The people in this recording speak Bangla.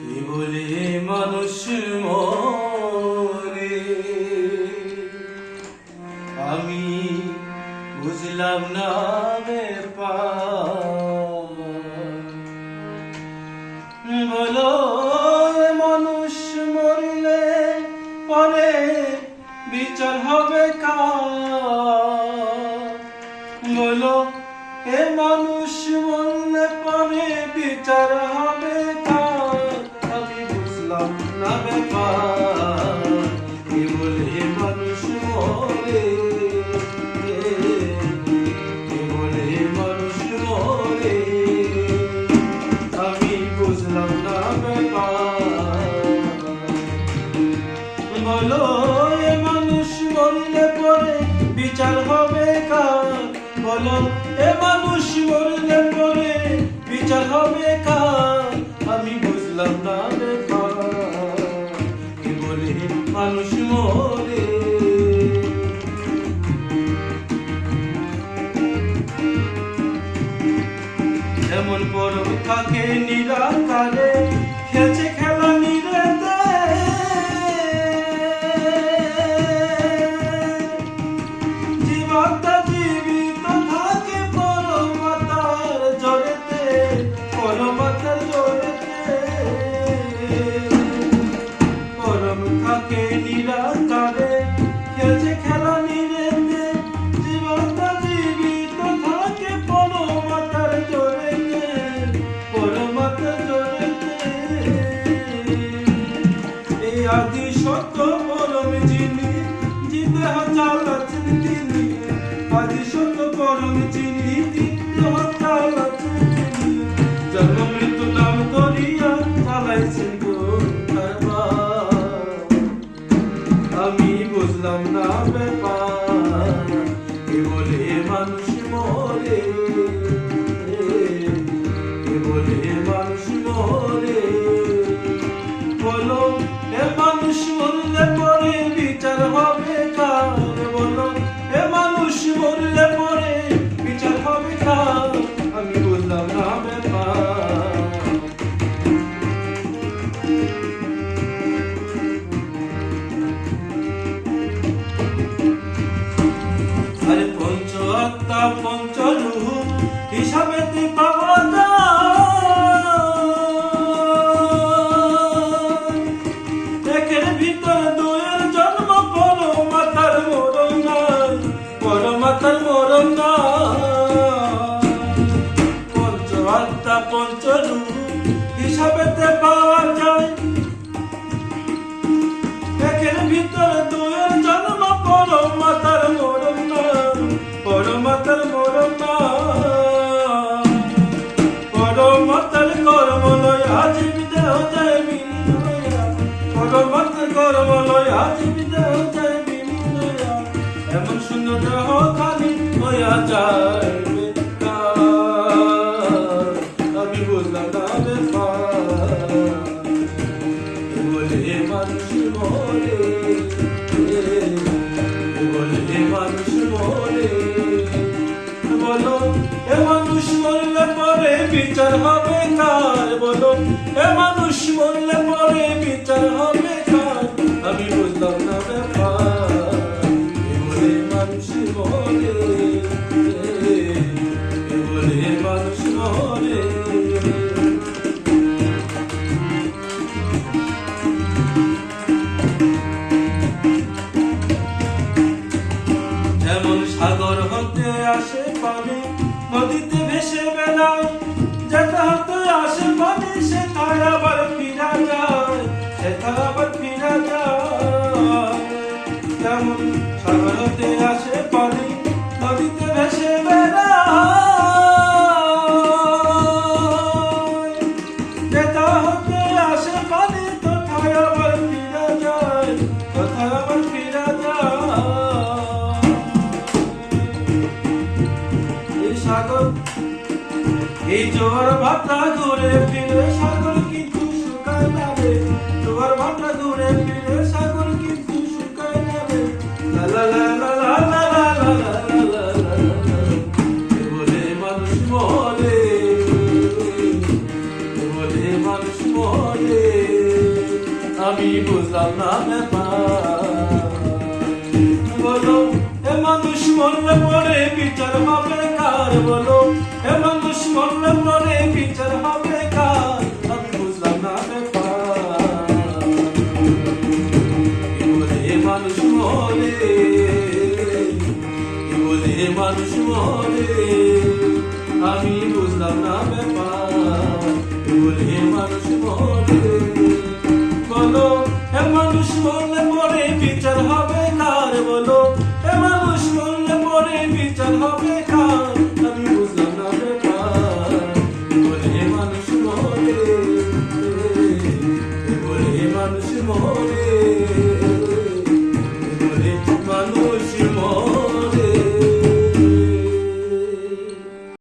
কি বলে মানুষ মরে আমি বুঝলাম না ব্যাপার। বলো মানুষ মরলে পরে বিচার হবে কার? বলো এ মানুষ মরলে পরে বিচার হবে কার? আমি বুঝলাম না ব্যাপার। কি বলে মানুষ মরে, কি বলে মানুষ মরে আমি বুঝলাম না ব্যাপার। বলো এ মানুষ মরলে পরে বিচার হবে কার? বলো এ মানুষ মরলে পরে বিচার হবে কার? আমি বুঝলাম না ব্যাপার। কি বলে মানুষ মরে। এমন পরব থাকে নিরাকারে খেলছে খেলা নিরেতে, জীবাত্মা জীবিত থাকে পরমাত্মার জড়েতে, পরমাত্মার জড়েতে। পরব থাকে নিরাকারে খেলছে খেলা নিরেতে, জীবাত্মা জীবিত থাকে পরমাত্মার জড়েতে, পরমাত্মার জড়েতে। এই আদি সত্য পরম যিনি, জিতে চালাচ্ছেন তিনি। আদি সত্য পরম যিনি, জিতে চালাচ্ছেন তিনি। জন্ম মৃত্যু নাম করিয়া চালাইছেন গো কারবার। আমি বুঝলাম না ব্যাপার। কি বলে মানুষ মরে, কি বলে মানুষ মরে। বলো এ মানুষ মরলে পরে বিচার হবে কার? বলো এ মানুষ মরলে পরে বিচার হবে কার? আমি বুঝলাম না ব্যাপার। আরে পঞ্চ আত্মা পঞ্চ রূহ হিসাবেতে পাওয়া যায়। একের ভিতর দুয়ের জন্ম, পরমাত্মার মরণ নাই, পরমাত্মার মরণ নাই। পঞ্চ আত্মা পঞ্চ রূহ হিসাবেতে পাওয়া যায়। একের ভিতর দুয়ের জন্ম, পরমাত্মার মরণ নাই, পরমাত্মার মরণ নাই। পরমাত্মার কর্ম লয়া জীবিত যায় বিলীন হইয়া, পরমাত্মার কর্ম লয়া জীবিত যায় বিলীন হইয়া। এমন শূন্য দেহ খালি হইয়া যায় বেকার। আমি বুঝলাম না ব্যাপার। কি বলে মানুষ মরে, কি বলে মানুষ মরে। বলো এ মানুষ মরলে পরে বিচার হবে কার? বলো এ মানুষ মরলে পরে বিচার হবে কার? আমি বুঝলাম না ব্যাপার। কি বলে মানুষ মরে, কি বলে মানুষ মরে। যেমন সাগর হতে আসে পানি, নদীতে ভেসে বেড়ায়। যেটা হতে আসে পানি সেটাই আবার ফিরা যায়, সেটা আবার ফিরা যায়। যেমন সাগর হতে আসে পানি, নদীতে ভেসে বেড়ায়। যেটা হতে আসে পানি কোথায় আবার ফিরা যায়, কোথায় আবার ফিরা যায়। এই সাগর, এই জোয়ার ভাটা ঘুরে ফিরে সাগর কিন্তু শুকায় না রে। জোয়ার ভাটা ঘুরে ফিরে সাগর কিন্তু শুকায় না রে। লা লা লা লা লা লা লা লা লা লা লা। মানুষ মরে, বলে মানুষ মরে, আমি বুঝলাম না ব্যাপার। বলো এ মানুষ মরলে পরে বিচার হবে কার? বলো এ মানুষ মরলে পরে বিচার হবে কার? আমি বুঝলাম না ব্যাপার। বলে মানুষ মরে, বলে মানুষ মরে, আমি বুঝলাম না ব্যাপার। বলে মানুষ মরে।